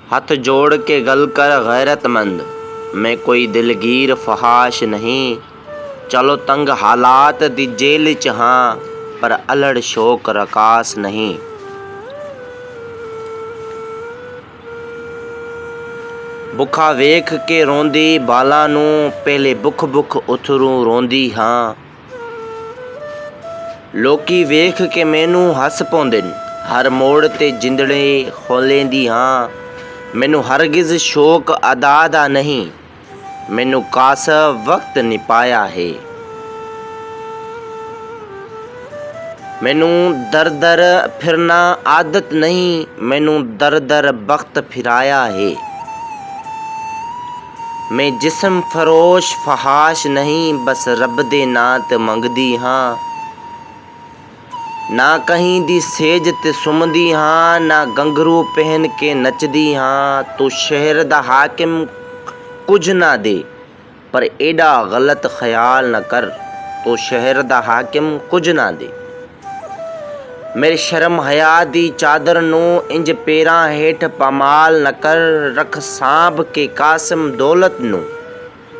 हथ जोड़ के गल कर गैरतमंद, मैं कोई दिलगीर फहाश नहीं। चलो तंग हालात दी जेल च हां, पर अलड़ शौक रकास नहीं। बुखा वेख के रोंदी बाला नू, पहले बुख बुख उथरू रोंदी हां। लोकी वेख के मैनू हस पौंदे न, हर मोड़ ते जिंदड़े खोलेंदी हां। मैनू हरगिज़ शौक अदा दा नहीं, मैनू कास वक्त निपाया है। मैनू दर दर फिरना आदत नहीं, मैनू दर दर वक्त फिराया है। मैं जिस्म फरोश फहाश नहीं, बस रब दे नां ते मंगदी हां। ना कहीं दी सेज ते सुमदी हां, ना गंगरू पहन के नचदी हां। तू शहर दा हाकिम कुछ ना दे, पर एडा गलत ख्याल न कर। तू शहर दा हाकिम कुछ ना दे। मेरी शर्म हया दी चादर नू इंज पैरां हेठ पामाल न कर। रख सांभ के कासम दौलत नू,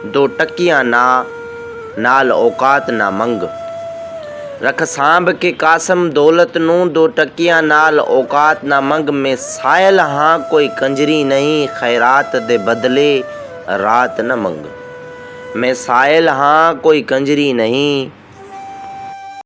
दो टकियां नाल औकात ना मंग। रख सांभ के कासम दौलत नू, दो टकियां नाल औकात ना मंग। मैं सायल हाँ कोई कंजरी नहीं, खैरात दे बदले रात न मंग। मैं सायल हाँ कोई कंजरी नहीं,